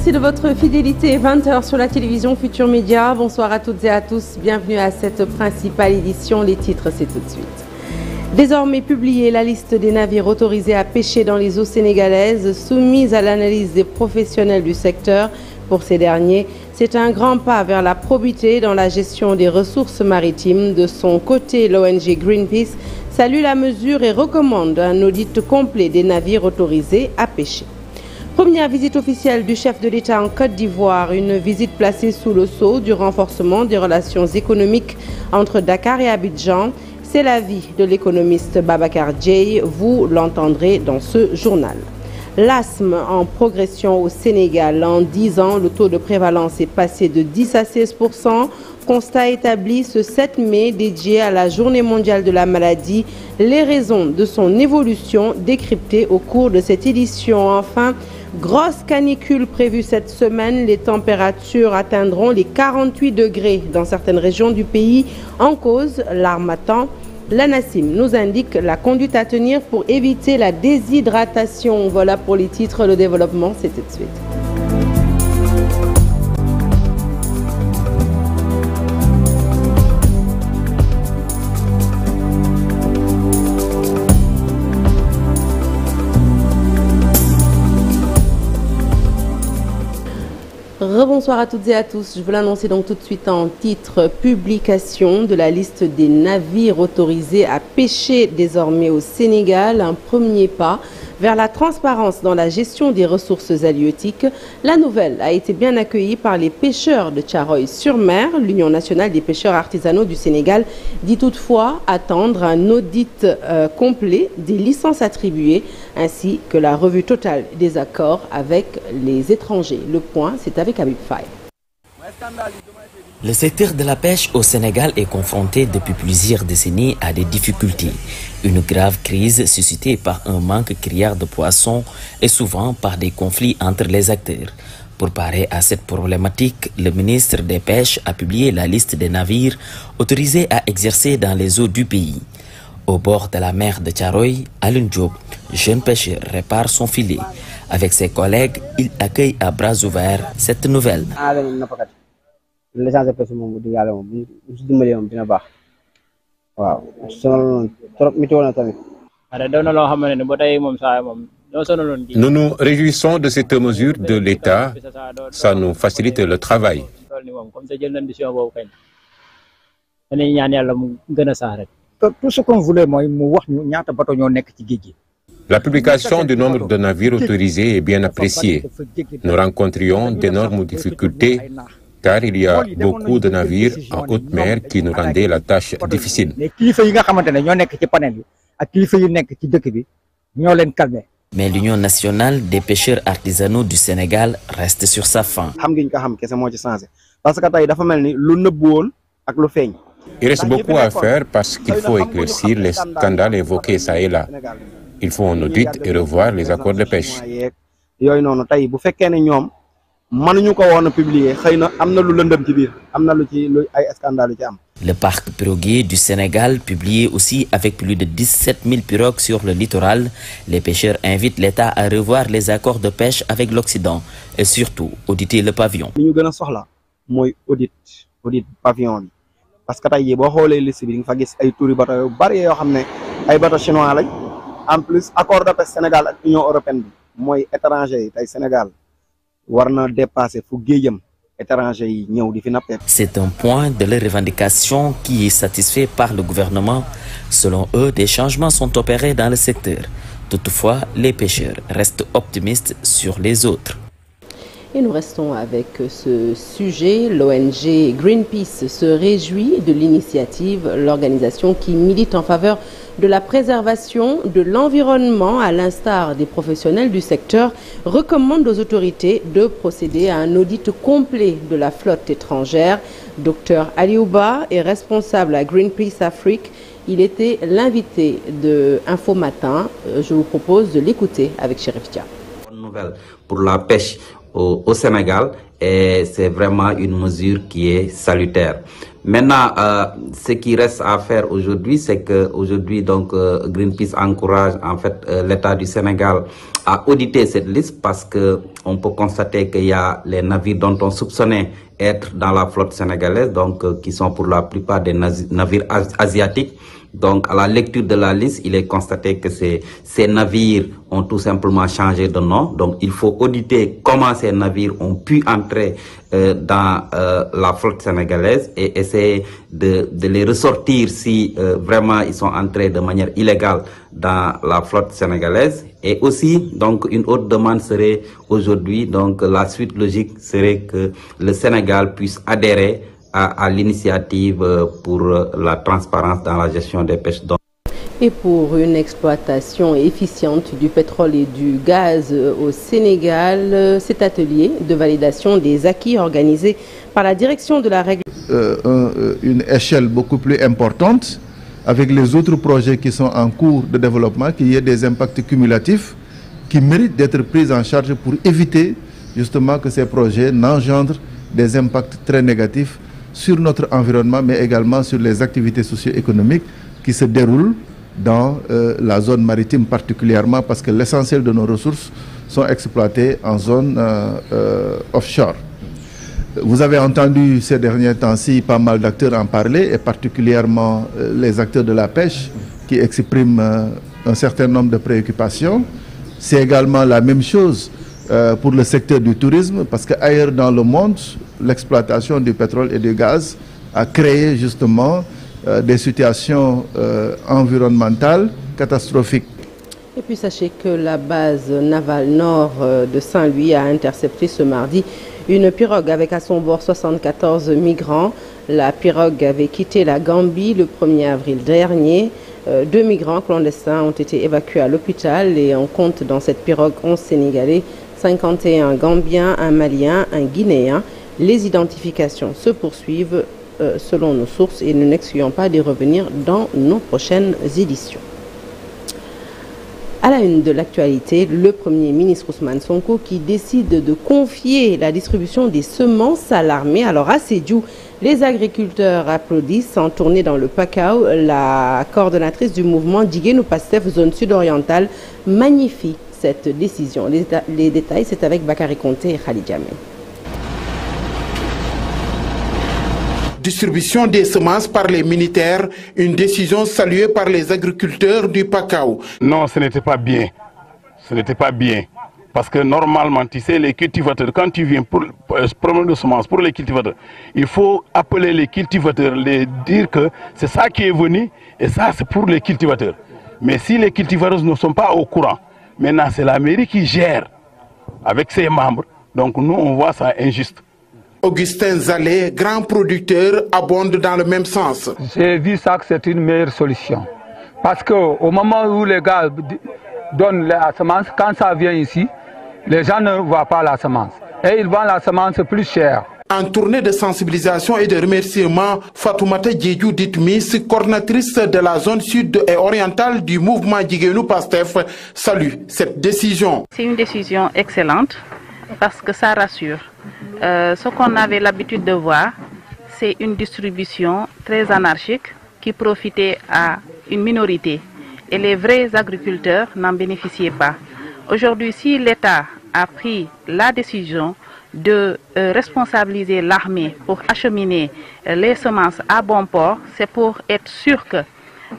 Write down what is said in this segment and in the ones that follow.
Merci de votre fidélité. 20h sur la télévision Futur Média. Bonsoir à toutes et à tous. Bienvenue à cette principale édition. Les titres, c'est tout de suite. Désormais publiée, la liste des navires autorisés à pêcher dans les eaux sénégalaises, soumise à l'analyse des professionnels du secteur. Pour ces derniers, c'est un grand pas vers la probité dans la gestion des ressources maritimes. De son côté, l'ONG Greenpeace salue la mesure et recommande un audit complet des navires autorisés à pêcher. Première visite officielle du chef de l'État en Côte d'Ivoire, une visite placée sous le sceau du renforcement des relations économiques entre Dakar et Abidjan. C'est l'avis de l'économiste Babacar Dieye, vous l'entendrez dans ce journal. L'asthme en progression au Sénégal. En 10 ans, le taux de prévalence est passé de 10 à 16%. Constat établi ce 7 mai dédié à la Journée mondiale de la maladie. Les raisons de son évolution décryptées au cours de cette édition. Enfin, grosse canicule prévue cette semaine. Les températures atteindront les 48 degrés dans certaines régions du pays. En cause, l'harmattan. L'ANACIM nous indique la conduite à tenir pour éviter la déshydratation. Voilà pour les titres. Le développement, c'est tout de suite. Rebonsoir à toutes et à tous. Je veux l'annoncer donc tout de suite en titre. Publication de la liste des navires autorisés à pêcher désormais au Sénégal. Un premier pas vers la transparence dans la gestion des ressources halieutiques. La nouvelle a été bien accueillie par les pêcheurs de Thiaroye-sur-Mer. L'Union nationale des pêcheurs artisanaux du Sénégal dit toutefois attendre un audit complet des licences attribuées ainsi que la revue totale des accords avec les étrangers. Le point, c'est avec Habib Faye. Le secteur de la pêche au Sénégal est confronté depuis plusieurs décennies à des difficultés. Une grave crise suscitée par un manque criard de poissons et souvent par des conflits entre les acteurs. Pour parer à cette problématique, le ministre des Pêches a publié la liste des navires autorisés à exercer dans les eaux du pays. Au bord de la mer de Thiaroye, Alun Diop, jeune pêcheur, répare son filet. Avec ses collègues, il accueille à bras ouverts cette nouvelle. Nous nous réjouissons de cette mesure de l'État. Ça nous facilite le travail. Tout ce qu'on voulait, La publication du nombre de navires autorisés est bien appréciée. Nous rencontrions d'énormes difficultés car il y a beaucoup de navires en haute mer qui nous rendaient la tâche difficile. Mais l'Union nationale des pêcheurs artisanaux du Sénégal reste sur sa faim. Il reste beaucoup à faire parce qu'il faut éclaircir les scandales évoqués ça et là. Il faut un audit et revoir les accords de pêche. Le parc piroguier du Sénégal, publié aussi avec plus de 17 000 pirogues sur le littoral, les pêcheurs invitent l'État à revoir les accords de pêche avec l'Occident et surtout auditer le pavillon. Parce que tey jii boo xoolee liste bi nga fa gis ay turi bateau yu bari yoo xam ne ay bateau chinois lañ en plus accord de pêche Sénégal ak Union européenne bi mooy étranger yi tey Sénégal war na dépasser fu géejam étranger yi ñëw di fi nappee. C'est un point de leur revendication qui est satisfait par le gouvernement. Selon eux, des changements sont opérés dans le secteur. Toutefois, les pêcheurs restent optimistes sur les autres. Et nous restons avec ce sujet. L'ONG Greenpeace se réjouit de l'initiative. L'organisation qui milite en faveur de la préservation de l'environnement, à l'instar des professionnels du secteur, recommande aux autorités de procéder à un audit complet de la flotte étrangère. Dr Aliouba est responsable à Greenpeace Afrique. Il était l'invité de Info Matin. Je vous propose de l'écouter avec Chérif Dia. Bonne nouvelle pour la pêche au Sénégal et c'est vraiment une mesure qui est salutaire. Maintenant, ce qui reste à faire aujourd'hui, c'est que aujourd'hui donc Greenpeace encourage en fait l'État du Sénégal à auditer cette liste parce que on peut constater qu'il y a les navires dont on soupçonnait être dans la flotte sénégalaise, donc qui sont pour la plupart des navires asiatiques. Donc, à la lecture de la liste, il est constaté que ces navires ont tout simplement changé de nom. Donc, il faut auditer comment ces navires ont pu entrer dans la flotte sénégalaise et essayer de les ressortir si vraiment ils sont entrés de manière illégale dans la flotte sénégalaise. Et aussi, donc, une autre demande serait aujourd'hui, donc, la suite logique serait que le Sénégal puisse adhérer à l'initiative pour la transparence dans la gestion des pêches. Et pour une exploitation efficiente du pétrole et du gaz au Sénégal, cet atelier de validation des acquis organisé par la direction de la règle... une échelle beaucoup plus importante avec les autres projets qui sont en cours de développement, qu'il y ait des impacts cumulatifs qui méritent d'être pris en charge pour éviter justement que ces projets n'engendrent des impacts très négatifs sur notre environnement, mais également sur les activités socio-économiques qui se déroulent dans la zone maritime particulièrement parce que l'essentiel de nos ressources sont exploitées en zone offshore. Vous avez entendu ces derniers temps-ci pas mal d'acteurs en parler, et particulièrement les acteurs de la pêche qui expriment un certain nombre de préoccupations. C'est également la même chose pour le secteur du tourisme, parce qu'ailleurs dans le monde, l'exploitation du pétrole et du gaz a créé justement des situations environnementales catastrophiques. Et puis sachez que la base navale nord de Saint-Louis a intercepté ce mardi une pirogue avec à son bord 74 migrants. La pirogue avait quitté la Gambie le 1er avril dernier. 2 migrants clandestins ont été évacués à l'hôpital et on compte dans cette pirogue 11 Sénégalais, 51 Gambiens, un Malien, un Guinéen. Les identifications se poursuivent selon nos sources et nous n'excluons pas de revenir dans nos prochaines éditions. À la une de l'actualité, le Premier ministre Ousmane Sonko qui décide de confier la distribution des semences à l'armée. Alors à Sédhiou, les agriculteurs applaudissent. En tournée dans le Pakao, la coordonnatrice du mouvement Jigéenu Pastef zone sud-orientale magnifie cette décision. Les détails, c'est avec Bakary Konté et Khalid Djamé. Distribution des semences par les militaires, une décision saluée par les agriculteurs du Pakao. Non, ce n'était pas bien. Ce n'était pas bien. Parce que normalement, tu sais, les cultivateurs, quand tu viens pour promène de semences pour les cultivateurs, il faut appeler les cultivateurs, les dire que c'est ça qui est venu et ça c'est pour les cultivateurs. Mais si les cultivateurs ne sont pas au courant, maintenant c'est la mairie qui gère avec ses membres. Donc nous, on voit ça injuste. Augustin Zalé, grand producteur, abonde dans le même sens. J'ai vu ça que c'est une meilleure solution. Parce qu'au moment où les gars donnent la semence, quand ça vient ici, les gens ne voient pas la semence. Et ils vendent la semence plus chère. En tournée de sensibilisation et de remerciement, Fatoumata Diédhiou dite Miss, coordinatrice de la zone sud et orientale du mouvement Jigéenu Pastef, salue cette décision. C'est une décision excellente parce que ça rassure. Ce qu'on avait l'habitude de voir, c'est une distribution très anarchique qui profitait à une minorité et les vrais agriculteurs n'en bénéficiaient pas. Aujourd'hui, si l'État a pris la décision de responsabiliser l'armée pour acheminer les semences à bon port, c'est pour être sûr que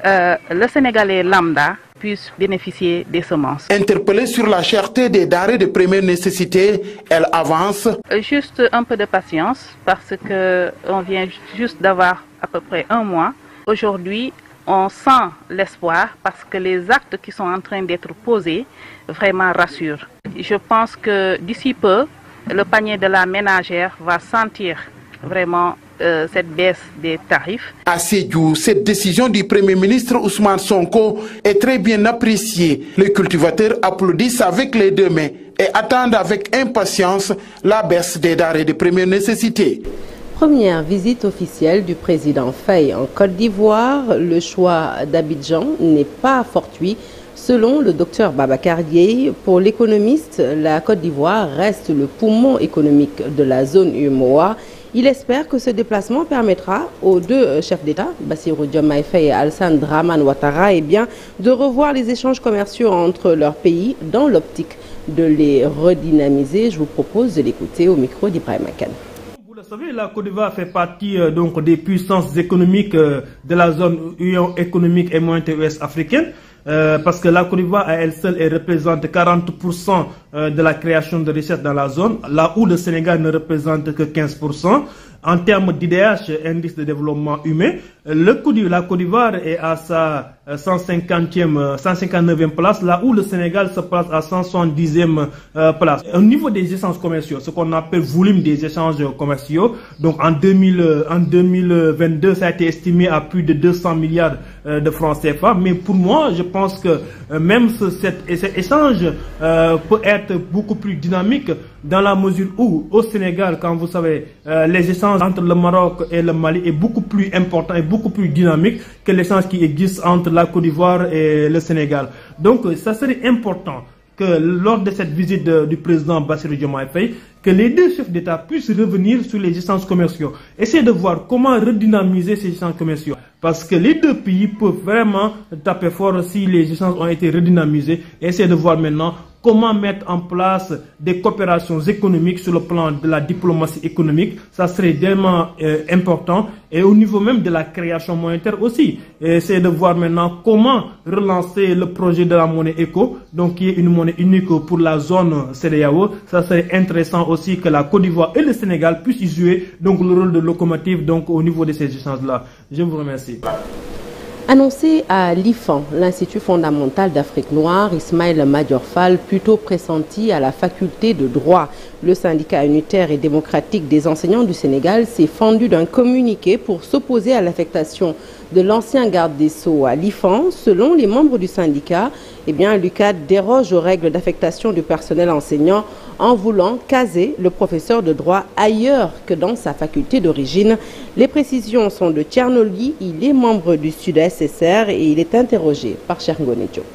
le Sénégalais lambda puisse bénéficier des semences. Interpellée sur la cherté des denrées de première nécessité, elle avance. Juste un peu de patience parce qu'on vient juste d'avoir à peu près un mois. Aujourd'hui, on sent l'espoir parce que les actes qui sont en train d'être posés vraiment rassurent. Je pense que d'ici peu, le panier de la ménagère va sentir vraiment cette baisse des tarifs. À Sédhiou, cette décision du Premier ministre Ousmane Sonko est très bien appréciée. Les cultivateurs applaudissent avec les deux mains et attendent avec impatience la baisse des denrées de première nécessité. Première visite officielle du président Faye en Côte d'Ivoire. Le choix d'Abidjan n'est pas fortuit. Selon le docteur Babacar Dieye, pour l'économiste, la Côte d'Ivoire reste le poumon économique de la zone UEMOA. Il espère que ce déplacement permettra aux deux chefs d'État, Bassirou Diomaye Faye et Alassane Dramane Ouattara, de revoir les échanges commerciaux entre leurs pays dans l'optique de les redynamiser. Je vous propose de l'écouter au micro d'Ibrahim Akan. Vous le savez, la Côte d'Ivoire fait partie des puissances économiques de la zone Union économique et monétaire ouest africaine. Parce que la Côte d'Ivoire à elle seule représente 40% de la création de richesses dans la zone, là où le Sénégal ne représente que 15%. En termes d'IDH, indice de développement humain, la Côte d'Ivoire est à sa 159e place, là où le Sénégal se place à 170e place. Au niveau des échanges commerciaux, ce qu'on appelle volume des échanges commerciaux, donc en 2022, ça a été estimé à plus de 200 milliards de francs CFA. Mais pour moi, je pense que même cet échange peut être beaucoup plus dynamique dans la mesure où, au Sénégal, quand vous savez, les échanges entre le Maroc et le Mali est beaucoup plus important et beaucoup plus dynamique que l'échange qui existe entre la Côte d'Ivoire et le Sénégal. Donc, ça serait important que lors de cette visite du président Bassirou Diomaye Faye, que les deux chefs d'État puissent revenir sur les échanges commerciaux. Essayer de voir comment redynamiser ces échanges commerciaux. Parce que les deux pays peuvent vraiment taper fort si les échanges ont été redynamisés. Essayer de voir maintenant comment mettre en place des coopérations économiques sur le plan de la diplomatie économique. Ça serait vraiment important. Et au niveau même de la création monétaire aussi. Essayer de voir maintenant comment relancer le projet de la monnaie éco, donc qui est une monnaie unique pour la zone CEDEAO. Ça serait intéressant aussi que la Côte d'Ivoire et le Sénégal puissent y jouer donc le rôle de locomotive donc au niveau de ces échanges-là. Je vous remercie. Annoncé à l'IFAN, l'Institut fondamental d'Afrique noire, Ismaïla Madior Fall, plutôt pressenti à la faculté de droit. Le syndicat unitaire et démocratique des enseignants du Sénégal s'est fendu d'un communiqué pour s'opposer à l'affectation de l'ancien garde des Sceaux à l'IFAN. Selon les membres du syndicat, l'UCAD déroge aux règles d'affectation du personnel enseignant en voulant caser le professeur de droit ailleurs que dans sa faculté d'origine. Les précisions sont de Tchernoli, il est membre du Sud-SSR et il est interrogé par Cherngone Diop.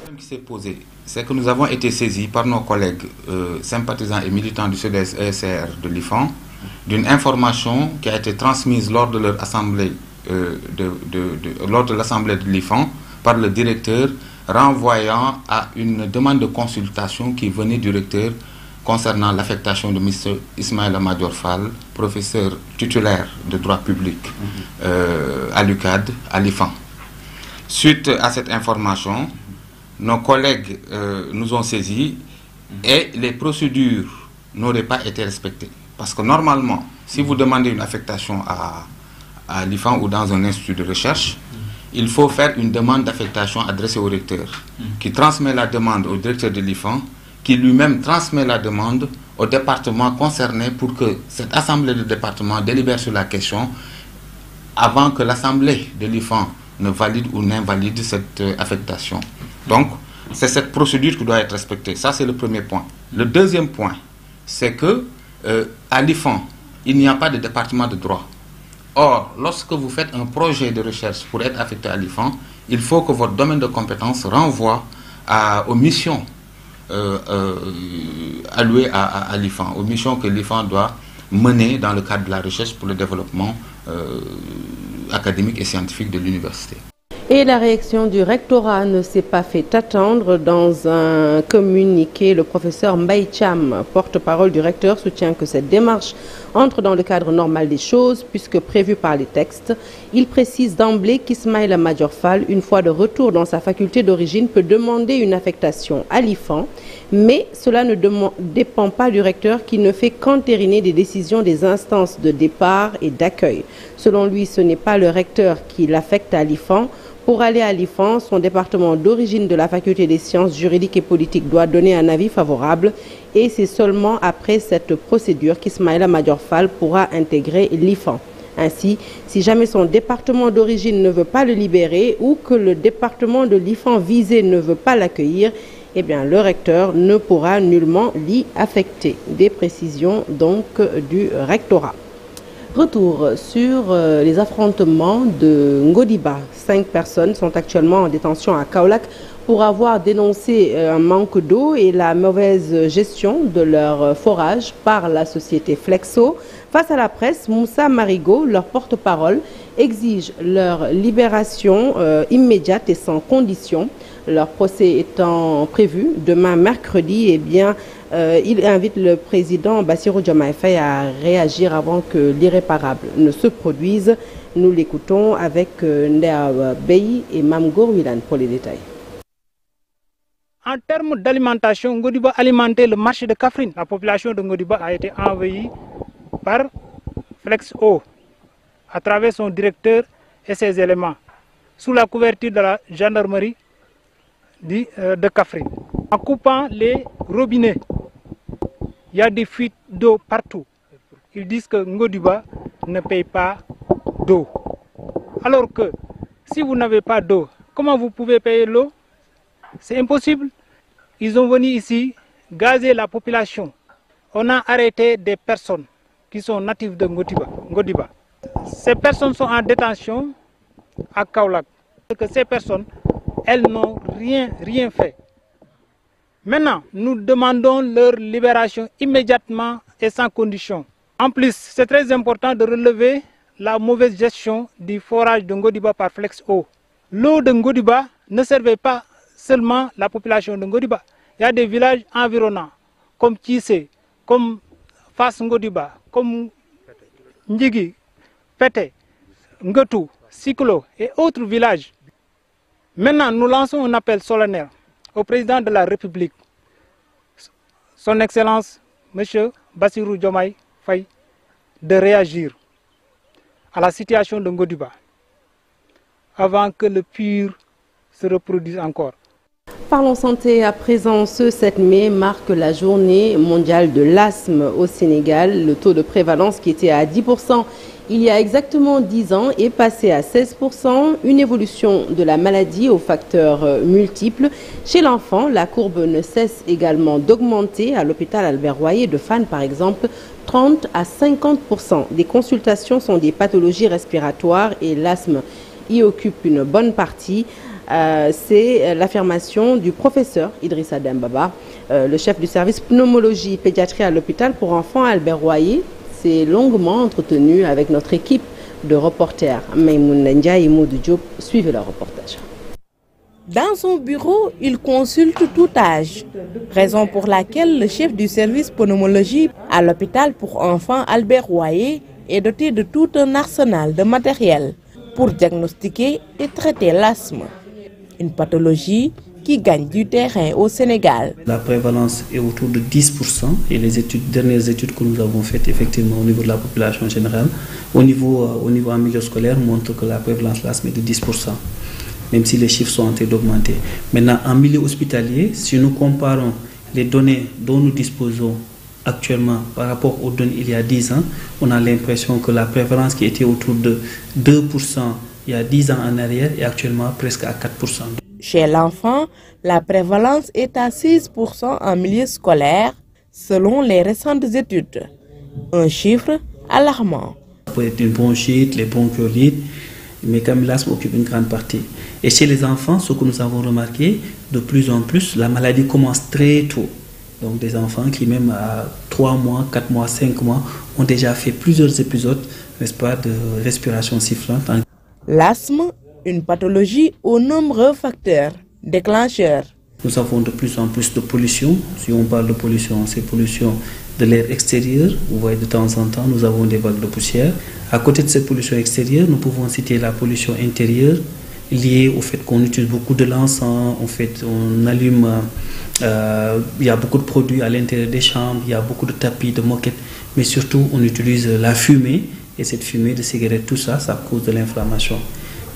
Ce qui s'est posé, c'est que nous avons été saisis par nos collègues sympathisants et militants du Sud-SSR de l'IFAN d'une information qui a été transmise lors de leur assemblée lors de l'assemblée de l'IFAN par le directeur, renvoyant à une demande de consultation qui venait du recteur concernant l'affectation de M. Ismaïla Madior Fall, professeur titulaire de droit public à l'UCAD, à l'IFAN. Suite à cette information, nos collègues nous ont saisis et les procédures n'auraient pas été respectées. Parce que normalement, si vous demandez une affectation à l'IFAN ou dans un institut de recherche, il faut faire une demande d'affectation adressée au recteur, qui transmet la demande au directeur de l'IFAN, qui lui-même transmet la demande au département concerné pour que cette assemblée de département délibère sur la question avant que l'assemblée de l'IFAN ne valide ou n'invalide cette affectation. Donc, c'est cette procédure qui doit être respectée. Ça, c'est le premier point. Le deuxième point, c'est que à l'IFAN, il n'y a pas de département de droit. Or, lorsque vous faites un projet de recherche pour être affecté à l'IFAN, il faut que votre domaine de compétence renvoie aux missions allouées à l'IFAN, aux missions que l'IFAN doit mener dans le cadre de la recherche pour le développement académique et scientifique de l'université. Et la réaction du rectorat ne s'est pas fait attendre. Dans un communiqué, le professeur Mbaye Cham, porte-parole du recteur, soutient que cette démarche entre dans le cadre normal des choses puisque prévu par les textes. Il précise d'emblée qu'Ismaïla Madior Fall, une fois de retour dans sa faculté d'origine, peut demander une affectation à l'IFAN, mais cela ne dépend pas du recteur qui ne fait qu'entériner des décisions des instances de départ et d'accueil. Selon lui, ce n'est pas le recteur qui l'affecte à l'IFAN. Pour aller à l'IFAN, son département d'origine de la faculté des sciences juridiques et politiques doit donner un avis favorable et c'est seulement après cette procédure qu'Ismaïla Madior Fall pourra intégrer l'IFAN. Ainsi, si jamais son département d'origine ne veut pas le libérer ou que le département de l'IFAN visé ne veut pas l'accueillir, le recteur ne pourra nullement l'y affecter. Des précisions donc du rectorat. Retour sur les affrontements de Ngodiba. 5 personnes sont actuellement en détention à Kaolack pour avoir dénoncé un manque d'eau et la mauvaise gestion de leur forage par la société Flexo. Face à la presse, Moussa Marigo, leur porte-parole, exige leur libération immédiate et sans condition. Leur procès étant prévu demain mercredi, eh bien, il invite le président Bassirou Diomaye Faye à réagir avant que l'irréparable ne se produise. Nous l'écoutons avec Ndea Bey et Mamgour Wilan pour les détails. En termes d'alimentation, Ngodiba alimentait le marché de Kaffrine. La population de Ngodiba a été envahie par Flexo à travers son directeur et ses éléments, sous la couverture de la gendarmerie de Kaffrine. En coupant les robinets, il y a des fuites d'eau partout. Ils disent que Ngodiba ne paye pas d'eau. Alors que si vous n'avez pas d'eau, comment vous pouvez payer l'eau? C'est impossible. Ils sont venus ici gazer la population. On a arrêté des personnes qui sont natives de Ngodiba. Ces personnes sont en détention à Kaolack. Que ces personnes, elles n'ont rien fait. Maintenant, nous demandons leur libération immédiatement et sans condition. En plus, c'est très important de relever la mauvaise gestion du forage de Ngodiba par Flexo. L'eau de Ngodiba ne servait pas seulement la population de Ngodiba. Il y a des villages environnants, comme Tissé, comme Fas Ngodiba, comme Ndjigi, Pete, Ngotou, Sikolo et autres villages. Maintenant, nous lançons un appel solennel au président de la République, son Excellence, M. Bassirou Diomaye Faye, de réagir à la situation de Ngodiba avant que le pire se reproduise encore. Parlons santé à présent. Ce 7 mai marque la journée mondiale de l'asthme au Sénégal. Le taux de prévalence qui était à 10% il y a exactement 10 ans est passé à 16%. Une évolution de la maladie aux facteurs multiples. Chez l'enfant, la courbe ne cesse également d'augmenter. À l'hôpital Albert Royer de Fann, par exemple, 30 à 50% des consultations sont des pathologies respiratoires et l'asthme y occupe une bonne partie. C'est l'affirmation du professeur Idrissa Dembaba, le chef du service pneumologie pédiatrie à l'hôpital pour enfants Albert Royer. C'est longuement entretenu avec notre équipe de reporters. Maïmouna Ndiaye et Moudou Diop, suivez leur reportage. Dans son bureau, il consulte tout âge, raison pour laquelle le chef du service pneumologie à l'hôpital pour enfants Albert Royer est doté de tout un arsenal de matériel pour diagnostiquer et traiter l'asthme, une pathologie qui gagne du terrain au Sénégal. La prévalence est autour de 10% et les dernières études que nous avons faites effectivement au niveau de la population générale, au niveau en milieu scolaire, montrent que la prévalence de l'asthme est de 10%, même si les chiffres sont en train d'augmenter. Maintenant, en milieu hospitalier, si nous comparons les données dont nous disposons actuellement par rapport aux données il y a 10 ans, on a l'impression que la prévalence qui était autour de 2% il y a 10 ans en arrière est actuellement presque à 4%. Chez l'enfant, la prévalence est à 6% en milieu scolaire, selon les récentes études. Un chiffre alarmant. Ça peut être une bronchite, les bronchiolites, mais quand même l'asthme occupe une grande partie. Et chez les enfants, ce que nous avons remarqué, de plus en plus, la maladie commence très tôt. Donc des enfants qui même à 3 mois, 4 mois, 5 mois ont déjà fait plusieurs épisodes, n'est-ce pas, de respiration sifflante. L'asthme, une pathologie aux nombreux facteurs déclencheurs. Nous avons de plus en plus de pollution. Si on parle de pollution, c'est pollution de l'air extérieur. Vous voyez, de temps en temps, nous avons des vagues de poussière. À côté de cette pollution extérieure, nous pouvons citer la pollution intérieure, liée au fait qu'on utilise beaucoup de l'encens, en fait, on allume, il y a beaucoup de produits à l'intérieur des chambres, il y a beaucoup de tapis, de moquettes, mais surtout on utilise la fumée, et cette fumée de cigarette, tout ça, ça cause de l'inflammation.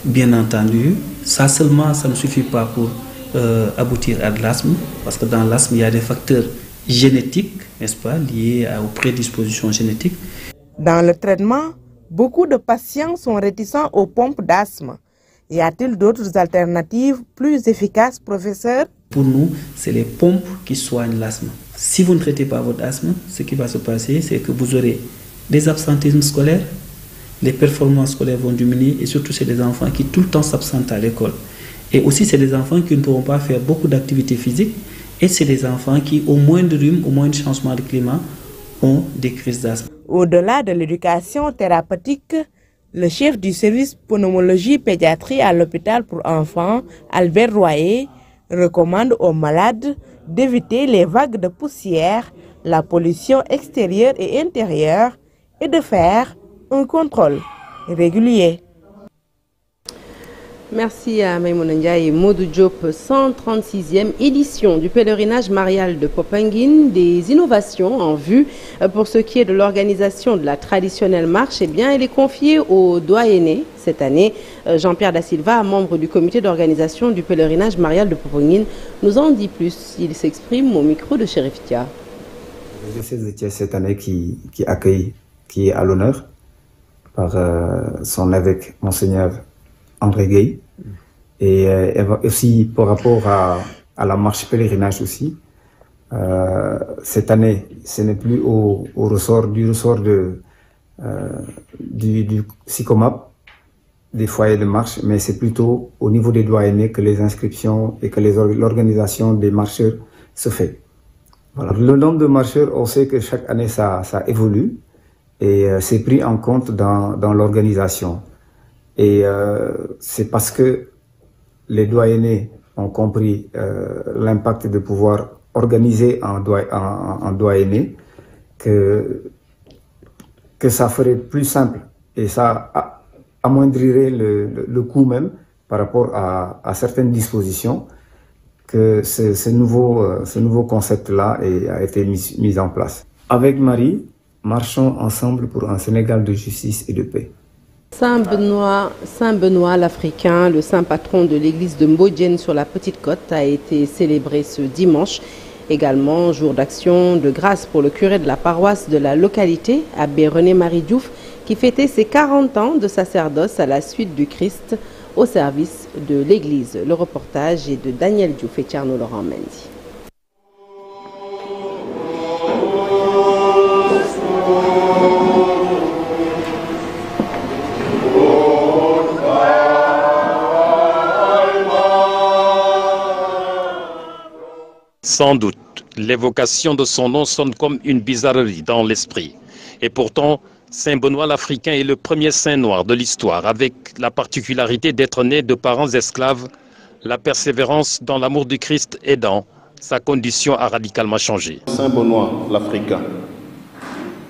Bien entendu, ça seulement, ça ne suffit pas pour aboutir à de l'asthme, parce que dans l'asthme, il y a des facteurs génétiques, n'est-ce pas, liés aux prédispositions génétiques. Dans le traitement, beaucoup de patients sont réticents aux pompes d'asthme. Y a-t-il d'autres alternatives plus efficaces, professeur? Pour nous, c'est les pompes qui soignent l'asthme. Si vous ne traitez pas votre asthme, ce qui va se passer, c'est que vous aurez des absentéismes scolaires, les performances scolaires vont diminuer et surtout c'est des enfants qui tout le temps s'absentent à l'école. Et aussi c'est des enfants qui ne pourront pas faire beaucoup d'activités physiques et c'est des enfants qui au moindre rhume, au moindre changement de climat ont des crises d'asthme. Au-delà de l'éducation thérapeutique, le chef du service pneumologie pédiatrie à l'hôpital pour enfants, Albert Royer, recommande aux malades d'éviter les vagues de poussière, la pollution extérieure et intérieure et de faire un contrôle régulier. Merci à Maïmouna Ndiaye et Modou Diop. 136e édition du pèlerinage marial de Popenguine. Des innovations en vue pour ce qui est de l'organisation de la traditionnelle marche. Eh bien, elle est confiée au doyenné cette année. Jean-Pierre Da Silva, membre du comité d'organisation du pèlerinage marial de Popenguine, nous en dit plus. Il s'exprime au micro de Chérif Tia. Le diocèse de Thiès cette année qui accueille, qui est à l'honneur par son évêque, Monseigneur André Gueye, et aussi par rapport à la marche pèlerinage aussi. Cette année, ce n'est plus au ressort du SICOMAP, des foyers de marche, mais c'est plutôt au niveau des doyennés que les inscriptions et que l'organisation des marcheurs se fait. Voilà. Le nombre de marcheurs, on sait que chaque année ça évolue et c'est pris en compte dans l'organisation. Et c'est parce que les doyennés ont compris l'impact de pouvoir organiser en doyenné que ça ferait plus simple et ça amoindrirait le coût même par rapport à certaines dispositions que ce nouveau concept-là a été mis en place. Avec Marie, marchons ensemble pour un Sénégal de justice et de paix. Saint Benoît l'Africain, le saint patron de l'église de Mbodiène sur la Petite Côte, a été célébré ce dimanche. Également, jour d'action de grâce pour le curé de la paroisse de la localité, abbé René-Marie Diouf, qui fêtait ses 40 ans de sacerdoce à la suite du Christ au service de l'église. Le reportage est de Daniel Diouf et Tierno Laurent Mendy. Sans doute, l'évocation de son nom sonne comme une bizarrerie dans l'esprit. Et pourtant, Saint Benoît l'Africain est le premier saint noir de l'histoire, avec la particularité d'être né de parents esclaves, la persévérance dans l'amour du Christ aidant, sa condition a radicalement changé. Saint Benoît l'Africain,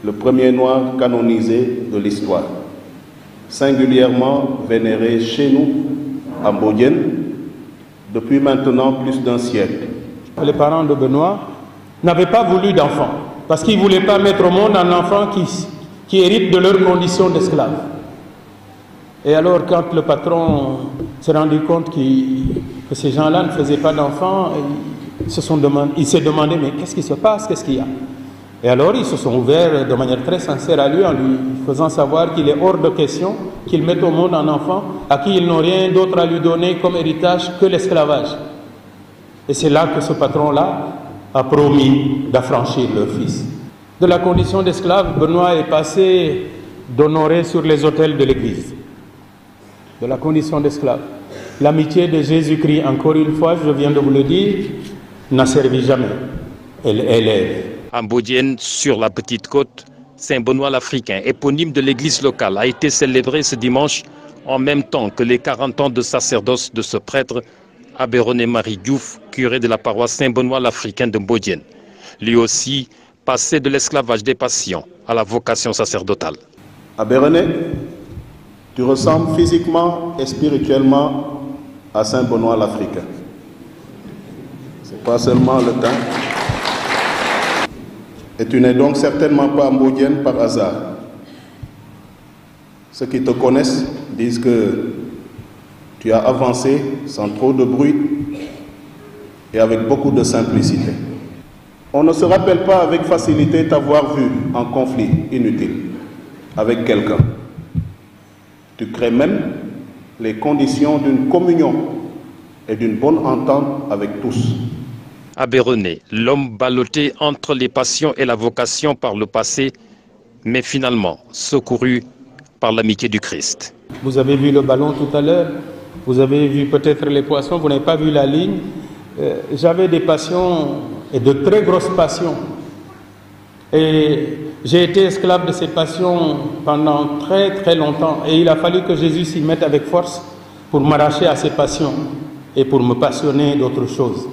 le premier noir canonisé de l'histoire, singulièrement vénéré chez nous, à Mbodiène, depuis maintenant plus d'un siècle. Les parents de Benoît n'avaient pas voulu d'enfant, parce qu'ils ne voulaient pas mettre au monde un enfant qui hérite de leur condition d'esclave. Et alors, quand le patron s'est rendu compte que ces gens-là ne faisaient pas d'enfants, il s'est demandé, mais qu'est-ce qui se passe, qu'est-ce qu'il y a? Et alors, ils se sont ouverts de manière très sincère à lui, en lui faisant savoir qu'il est hors de question qu'il mette au monde un enfant à qui ils n'ont rien d'autre à lui donner comme héritage que l'esclavage. Et c'est là que ce patron-là a promis d'affranchir leur fils. De la condition d'esclave, Benoît est passé d'honorer sur les autels de l'Église. De la condition d'esclave. L'amitié de Jésus-Christ, encore une fois, je viens de vous le dire, n'a servi jamais. Elle élève. À Mbodiène, sur la Petite Côte, Saint Benoît l'Africain, éponyme de l'église locale, a été célébré ce dimanche en même temps que les 40 ans de sacerdoce de ce prêtre, abbé René-Marie Diouf, curé de la paroisse Saint Benoît l'Africain de Mbodiène. Lui aussi, passé de l'esclavage des passions à la vocation sacerdotale. Abbé René, tu ressembles physiquement et spirituellement à Saint Benoît l'Africain. Ce n'est pas seulement le teint. Et tu n'es donc certainement pas Mbodiène par hasard. Ceux qui te connaissent disent que tu as avancé sans trop de bruit et avec beaucoup de simplicité. On ne se rappelle pas avec facilité t'avoir vu en conflit inutile avec quelqu'un. Tu crées même les conditions d'une communion et d'une bonne entente avec tous. Abbé René, l'homme ballotté entre les passions et la vocation par le passé, mais finalement secouru par l'amitié du Christ. Vous avez vu le ballon tout à l'heure, vous avez vu peut-être les poissons, vous n'avez pas vu la ligne. J'avais des passions et de très grosses passions. Et j'ai été esclave de ces passions pendant très très longtemps. Et il a fallu que Jésus s'y mette avec force pour m'arracher à ces passions et pour me passionner d'autres choses.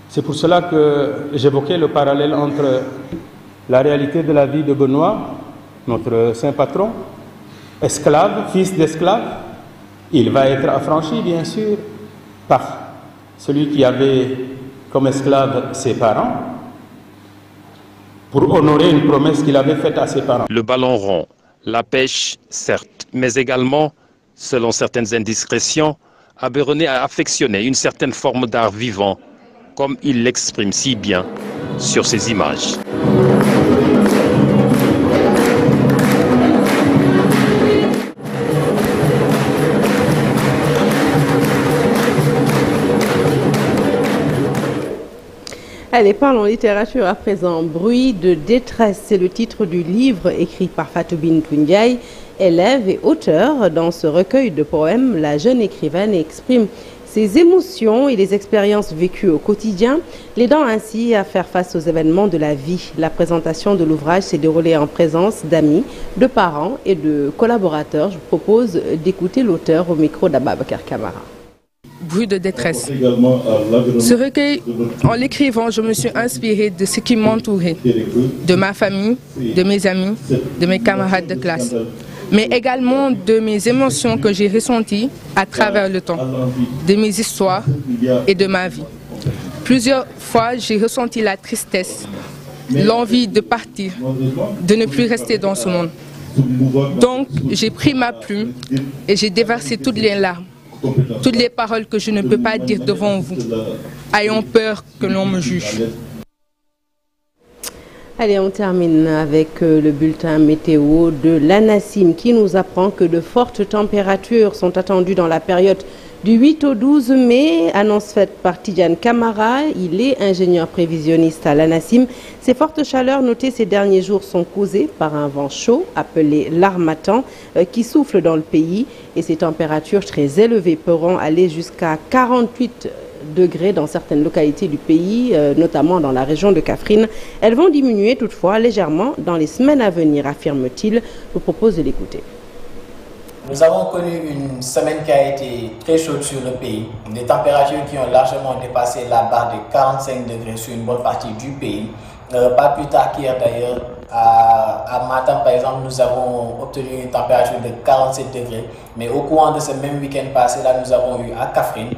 C'est pour cela que j'évoquais le parallèle entre la réalité de la vie de Benoît, notre saint patron, esclave, fils d'esclave. Il va être affranchi, bien sûr, par celui qui avait comme esclave ses parents, pour honorer une promesse qu'il avait faite à ses parents. Le ballon rond, la pêche, certes, mais également, selon certaines indiscrétions, Aberonnet a affectionné une certaine forme d'art vivant, comme il l'exprime si bien sur ces images. Allez, parlons littérature à présent. Bruit de détresse, c'est le titre du livre écrit par Fatou Bintou Ndiaye, élève et auteur. Dans ce recueil de poèmes, la jeune écrivaine exprime ses émotions et les expériences vécues au quotidien, l'aidant ainsi à faire face aux événements de la vie. La présentation de l'ouvrage s'est déroulée en présence d'amis, de parents et de collaborateurs. Je vous propose d'écouter l'auteur au micro d'Ababacar Camara. Bruit de détresse. Ce recueil, en l'écrivant, je me suis inspirée de ce qui m'entourait, de ma famille, de mes amis, de mes camarades de classe, mais également de mes émotions que j'ai ressenties à travers le temps, de mes histoires et de ma vie. Plusieurs fois, j'ai ressenti la tristesse, l'envie de partir, de ne plus rester dans ce monde. Donc, j'ai pris ma plume et j'ai déversé toutes les larmes, toutes les paroles que je ne peux pas dire devant vous, ayant peur que l'on me juge. Allez, on termine avec le bulletin météo de l'ANACIM qui nous apprend que de fortes températures sont attendues dans la période du 8 au 12 mai. Annonce faite par Tidiane Camara, il est ingénieur prévisionniste à l'ANACIM. Ces fortes chaleurs notées ces derniers jours sont causées par un vent chaud appelé l'harmattan qui souffle dans le pays. Et ces températures très élevées pourront aller jusqu'à 48 degrés dans certaines localités du pays, notamment dans la région de Kaffrine. Elles vont diminuer toutefois légèrement dans les semaines à venir, affirme-t-il. Je vous propose de l'écouter. Nous avons connu une semaine qui a été très chaude sur le pays. Des températures qui ont largement dépassé la barre de 45 degrés sur une bonne partie du pays. Pas plus tard qu'hier d'ailleurs, à Matam par exemple, nous avons obtenu une température de 47 degrés. Mais au courant de ce même week-end passé, là, nous avons eu à Kaffrine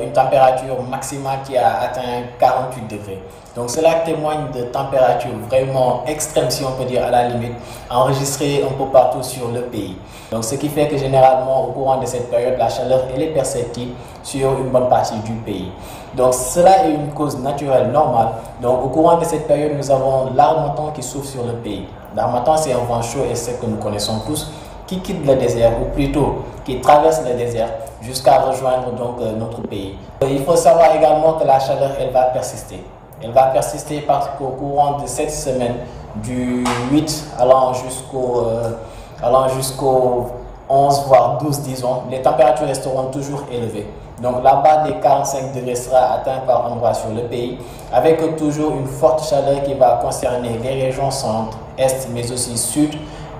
une température maximale qui a atteint 48 degrés. Donc cela témoigne de températures vraiment extrêmes, si on peut dire à la limite, enregistrées un peu partout sur le pays. Donc ce qui fait que généralement au courant de cette période, la chaleur elle est perceptible sur une bonne partie du pays. Donc cela est une cause naturelle normale. Donc au courant de cette période, nous avons l'harmattan qui souffle sur le pays. L'harmattan c'est un vent chaud et sec que nous connaissons tous, qui quitte le désert, ou plutôt qui traverse le désert jusqu'à rejoindre donc notre pays. Il faut savoir également que la chaleur elle va persister. Elle va persister parce qu'au courant de cette semaine, du 8 allant jusqu'au 11 voire 12 disons, les températures resteront toujours élevées. Donc la barre des 45 degrés sera atteinte par endroits sur le pays, avec toujours une forte chaleur qui va concerner les régions centre, est, mais aussi sud,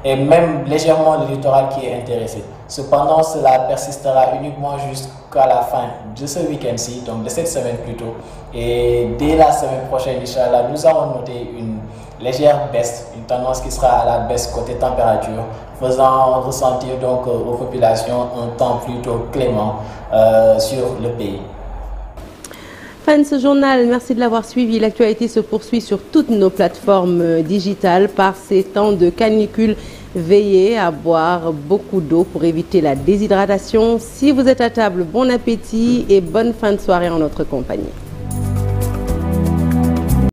et même légèrement le littoral qui est intéressé. Cependant, cela persistera uniquement jusqu'à la fin de ce week-end-ci, donc de cette semaine plutôt. Et dès la semaine prochaine, Inch'Allah, nous allons noter une légère baisse, une tendance qui sera à la baisse côté température, faisant ressentir donc aux populations un temps plutôt clément sur le pays. Fin de ce journal, merci de l'avoir suivi. L'actualité se poursuit sur toutes nos plateformes digitales. Par ces temps de canicule, veillez à boire beaucoup d'eau pour éviter la déshydratation. Si vous êtes à table, bon appétit et bonne fin de soirée en notre compagnie.